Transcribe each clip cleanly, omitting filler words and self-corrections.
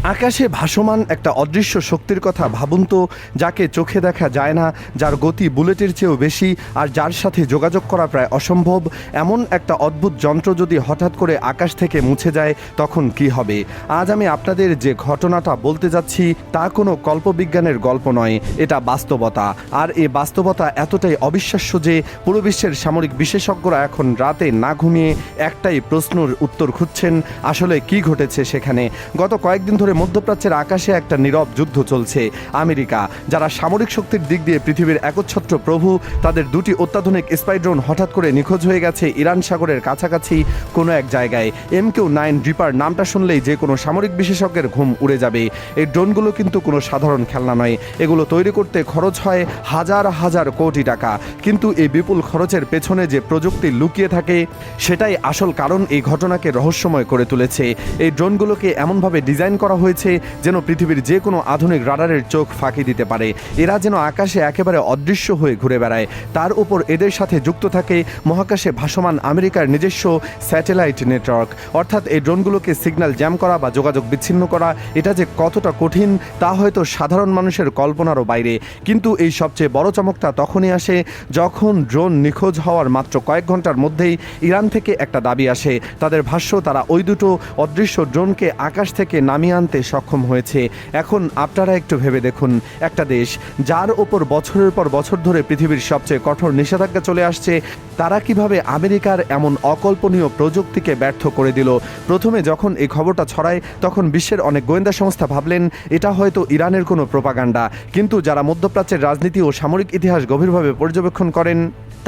আকাশে ভাসমান একটা অদৃশ্য শক্তির কথা ভাবুন তো, যাকে চোখে দেখা যায় না, যার গতি বুলেটের চেয়েও বেশি, আর যার সাথে যোগাযোগ করা প্রায় অসম্ভব। এমন একটা অদ্ভুত যন্ত্র যদি হঠাৎ করে আকাশ থেকে মুছে যায়, তখন কি হবে? আজ আমি আপনাদের যে ঘটনাটা বলতে যাচ্ছি তা কোনো কল্পবিজ্ঞানের গল্প নয়, এটা বাস্তবতা। আর এই বাস্তবতা এতটাই অবিশ্বাস্য যে পুরো বিশ্বের সামরিক বিশেষজ্ঞরা এখন রাতে না ঘুমিয়ে একটাই প্রশ্নের উত্তর খুঁজছেন, আসলে কি ঘটেছে সেখানে। গত কয়েকদিন ধরে মধ্যপ্রাচ্যের আকাশে একটা নীরব যুদ্ধ চলছে। আমেরিকা, যারা সামরিক শক্তির দিক দিয়ে পৃথিবীর একচ্ছত্র প্রভু, তাদের দুটি অত্যাধুনিক স্পাই ড্রোন হঠাৎ করে নিখোঁজ হয়ে গেছে ইরান সাগরের কাছাকাছি কোনো এক জায়গায়। MQ-9 রিপার নামটা শুনলেই যে কোনো সামরিক বিশেষজ্ঞের ঘুম উড়ে যাবে। এই ড্রোনগুলো কিন্তু কোনো সাধারণ খেলনা নয়, এগুলো তৈরি করতে খরচ হয় হাজার হাজার কোটি টাকা। কিন্তু এই বিপুল খরচের পেছনে যে প্রযুক্তি লুকিয়ে থাকে, সেটাই আসল কারণ এই ঘটনাকে রহস্যময় করে তুলেছে। এই ড্রোনগুলোকে এমনভাবে ডিজাইন করা হয়েছে যেন পৃথিবীর যে কোনো আধুনিক রাডারের চোখ ফাঁকি দিতে পারে। এরা যেন আকাশে একেবারে অদৃশ্য হয়ে ঘুরে বেড়ায়। তার উপর এদের সাথে যুক্ত থাকে মহাকাশে ভাসমান আমেরিকার নিজস্ব স্যাটেলাইট নেটওয়ার্ক। অর্থাৎ এই ড্রোনগুলোকে সিগন্যাল জ্যাম করা বা যোগাযোগ বিচ্ছিন্ন করা, এটা যে কতটা কঠিন তা হয়তো সাধারণ মানুষের কল্পনারও বাইরে। কিন্তু এই সবচেয়ে বড় চমকটা তখনই আসে যখন ড্রোন নিখোঁজ হওয়ার মাত্র কয়েক ঘন্টার মধ্যেই ইরান থেকে একটা দাবি আসে। তাদের ভাষ্য, তারা ওই দুটো অদৃশ্য ড্রোনকে আকাশ থেকে নামিয়ে আনতে সক্ষম হয়েছে। এখন আপনারা একটু ভেবে দেখুন, একটা দেশ যার ওপর বছরের পর বছর ধরে পৃথিবীর সবচেয়ে কঠোর নিষেধাজ্ঞা চলে আসছে, তারা কিভাবে আমেরিকার এমন অকল্পনীয় প্রযুক্তিকে ব্যর্থ করে দিল। প্রথমে যখন এই খবরটা ছড়ায়, তখন বিশ্বের অনেক গোয়েন্দা সংস্থা ভাবলেন এটা হয়তো ইরানের কোনো প্রোপাগান্ডা। কিন্তু যারা মধ্যপ্রাচ্যের রাজনীতি ও সামরিক ইতিহাস গভীরভাবে পর্যবেক্ষণ করেন,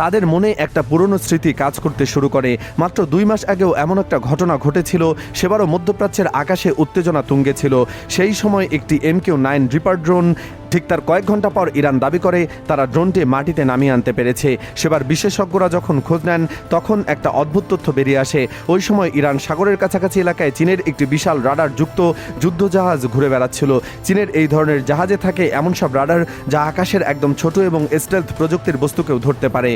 তাদের মনে একটা পুরনো স্মৃতি কাজ করতে শুরু করে। মাত্র 2 মাস আগেও এমন একটা ঘটনা ঘটেছিল। সেবারও মধ্যপ্রাচ্যের আকাশে উত্তেজনা তুঙ্গে ছিল। সেই সময় একটি MQ-9 রিপার ড্রোন, ঠিক তার কয়েক ঘন্টা পর ইরান দাবি করে তারা ড্রোনটি মাটিতে নামিয়ে আনতে পেরেছে। সেবার বিশেষজ্ঞরা যখন খোঁজ নেন, তখন একটা অদ্ভুত তথ্য বেরিয়ে আসে। ওই সময় ইরান সাগরের কাছাকাছি এলাকায় চীনের একটি বিশাল রাডার যুক্ত যুদ্ধজাহাজ ঘুরে বেড়াচ্ছিল। চীনের এই ধরনের জাহাজে থাকে এমন সব রাডার যা আকাশের একদম ছোট এবং স্টেলথ প্রযুক্তির বস্তুকেও ধরতে পারে।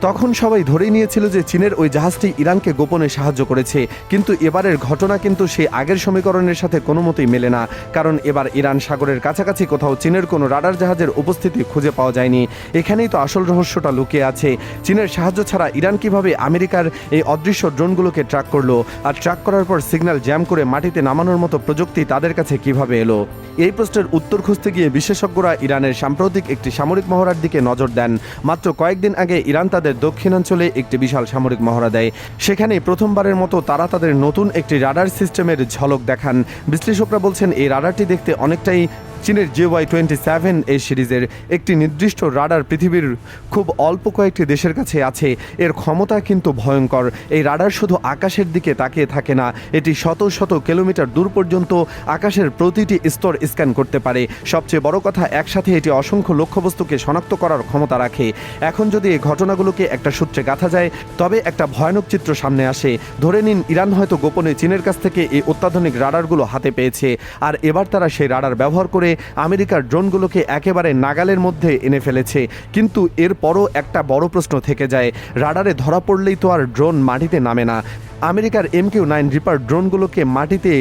তখন সবাই ধরেই নিয়েছিল যে চীনের ওই জাহাজটি ইরানকে গোপনে সাহায্য করেছে। কিন্তু এবারের ঘটনা কিন্তু সেই আগের সমীকরণের সাথে কোনো মতেই মেলে না। কারণ এবার ইরান সাগরের কাছাকাছি কোথাও চীনের কোনো রাডার জাহাজের উপস্থিতি খুঁজে পাওয়া যায়নি। এখানেই তো আসল রহস্যটা লুকিয়ে আছে। চীনের সাহায্য ছাড়া ইরান কিভাবে আমেরিকার এই অদৃশ্য ড্রোনগুলোকে ট্র্যাক করলো, আর ট্র্যাক করার পর সিগন্যাল জ্যাম করে মাটিতে নামানোর মতো প্রযুক্তি তাদের কাছে কিভাবে এলো? এই প্রশ্নের উত্তর খুঁজতে গিয়ে বিশেষজ্ঞরা ইরানের সাম্প্রতিক একটি সামরিক মহড়ার দিকে নজর দেন। মাত্র কয়েকদিন আগে ইরান তাদের দক্ষিণাঞ্চলে একটি বিশাল সামরিক মহড়া দেয়। সেখানে প্রথমবারের মতো তারা তাদের নতুন একটি রাডার সিস্টেমের ঝলক দেখান। বিশ্লেষকরা বলছেন এই রাডারটি দেখতে অনেকটাই চীনের JY-27 এই সিরিজের একটি নির্দিষ্ট রাডার পৃথিবীর খুব অল্প কয়েকটি দেশের কাছে আছে। এর ক্ষমতা কিন্তু ভয়ঙ্কর। এই রাডার শুধু আকাশের দিকে তাকিয়ে থাকে না, এটি শত শত কিলোমিটার দূর পর্যন্ত আকাশের প্রতিটি স্তর স্ক্যান করতে পারে। সবচেয়ে বড় কথা, একসাথে এটি অসংখ্য লক্ষ্যবস্তুকে শনাক্ত করার ক্ষমতা রাখে। এখন যদি এই ঘটনাগুলোকে একটা সূত্রে গাঁথা যায়, তবে একটা ভয়ানক চিত্র সামনে আসে। ধরে নিন ইরান হয়তো গোপনে চীনের কাছ থেকে এই অত্যাধুনিক রাডারগুলো হাতে পেয়েছে, আর এবার তারা সেই রাডার ব্যবহার করে আমেরিকার ড্রোনগুলোকে একেবারে নাগালের মধ্যে এনে ফেলেছে। কিন্তু এরপরও একটা বড় প্রশ্ন থেকে যায়, রাডারে ধরা পড়লেই তো আর ড্রোন মাটিতে নামে না। আমেরিকার MQ-9 রিপার ড্রোনগুলোকে মাটিতে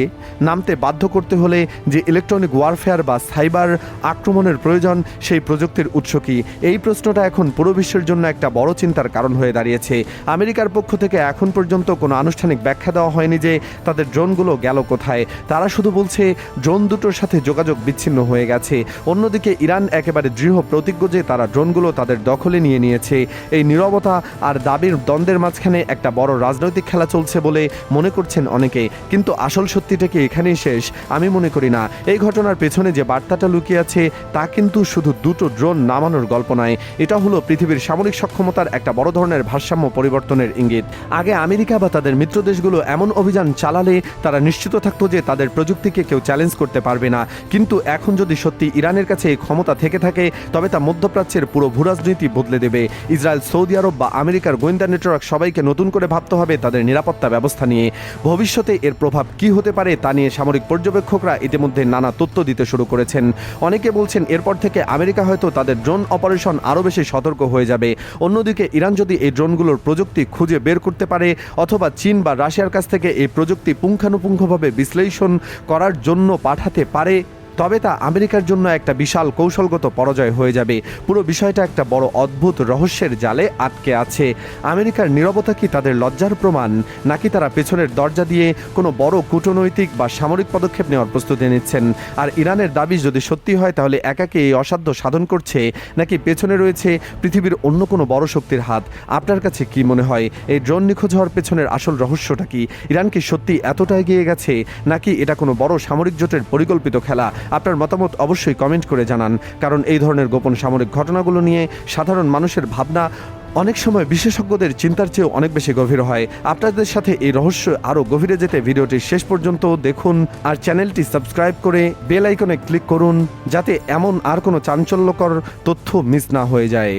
নামতে বাধ্য করতে হলে যে ইলেকট্রনিক ওয়ারফেয়ার বা সাইবার আক্রমণের প্রয়োজন, সেই প্রযুক্তির উৎস কী? এই প্রশ্নটা এখন পুরো বিশ্বের জন্য একটা বড় চিন্তার কারণ হয়ে দাঁড়িয়েছে। আমেরিকার পক্ষ থেকে এখন পর্যন্ত কোনো আনুষ্ঠানিক ব্যাখ্যা দেওয়া হয়নি যে তাদের ড্রোনগুলো গেল কোথায়। তারা শুধু বলছে ড্রোন দুটোর সাথে যোগাযোগ বিচ্ছিন্ন হয়ে গেছে। অন্যদিকে ইরান একেবারে দৃঢ় প্রতিজ্ঞ যে তারা ড্রোনগুলো তাদের দখলে নিয়ে নিয়েছে। এই নীরবতা আর দাবির দ্বন্দ্বের মাঝখানে একটা বড় রাজনৈতিক খেলা চলছে বলে মনে করছেন অনেকে। কিন্তু আসল সত্যিটা কি এখানেই শেষ? আমি মনে করি না। এই ঘটনার পেছনে যে বার্তাটা লুকিয়ে আছে তা কিন্তু শুধু দুটো ড্রোন নামানোর গল্প নয়, এটা হলো পৃথিবীর সামরিক সক্ষমতার একটা বড় ধরনের ভারসাম্য পরিবর্তনের ইঙ্গিত। আগে আমেরিকা বা তাদের মিত্র দেশগুলো এমন অভিযান চালালে তারা নিশ্চিত থাকতো যে তাদের প্রযুক্তিকে কেউ চ্যালেঞ্জ করতে পারবে না। কিন্তু এখন যদি সত্যি ইরানের কাছে এই ক্ষমতা থেকে থাকে, তবে তা মধ্যপ্রাচ্যের পুরো ভূরাজনীতি বদলে দেবে। ইসরায়েল, সৌদি আরব বা আমেরিকার গোয়েন্দা নেটওয়ার্ক সবাইকে নতুন করে ভাবতে হবে তাদের নিরাপত্তা নিরাপত্তা ব্যবস্থা নিয়ে। ভবিষ্যতে এর প্রভাব কি হতে পারে তা নিয়ে সামরিক পর্যবেক্ষকরা ইতিমধ্যে নানা তথ্য দিতে শুরু করেছেন। অনেকে বলছেন এরপর থেকে আমেরিকা হয়তো তাদের ড্রোন অপারেশন আরও বেশি সতর্ক হয়ে যাবে। অন্যদিকে ইরান যদি এই ড্রোনগুলোর প্রযুক্তি খুঁজে বের করতে পারে অথবা চীন বা রাশিয়ার কাছ থেকে এই প্রযুক্তি পুঙ্খানুপুঙ্খভাবে বিশ্লেষণ করার জন্য পাঠাতে পারে, তবে তা আমেরিকার জন্য একটা বিশাল কৌশলগত পরাজয় হয়ে যাবে। পুরো বিষয়টা একটা বড় অদ্ভুত রহস্যের জালে আটকে আছে। আমেরিকার নীরবতা কি তাদের লজ্জার প্রমাণ, নাকি তারা পেছনের দরজা দিয়ে কোনো বড় কূটনৈতিক বা সামরিক পদক্ষেপ নেওয়ার প্রস্তুতি নিচ্ছেন? আর ইরানের দাবি যদি সত্যি হয় তাহলে একাকে এই অসাধ্য সাধন করছে, নাকি পেছনে রয়েছে পৃথিবীর অন্য কোনো বড় শক্তির হাত? আপনার কাছে কি মনে হয় এই ড্রোন নিখোঁজ হওয়ার পেছনের আসল রহস্যটা কি? ইরান কি সত্যি এতটা এগিয়ে গেছে, নাকি এটা কোনো বড় সামরিক জোটের পরিকল্পিত খেলা? আপনার মতামত অবশ্যই কমেন্ট করে জানান, কারণ এই ধরনের গোপন সামরিক ঘটনাগুলো নিয়ে সাধারণ মানুষের ভাবনা অনেক সময় বিশেষজ্ঞদের চিন্তার চেয়েও অনেক বেশি গভীর হয়। আপনাদের সাথে এই রহস্য আরও গভীরে যেতে ভিডিওটি শেষ পর্যন্ত দেখুন আর চ্যানেলটি সাবস্ক্রাইব করে বেল আইকনে ক্লিক করুন, যাতে এমন আর কোনো চাঞ্চল্যকর তথ্য মিস না হয়ে যায়।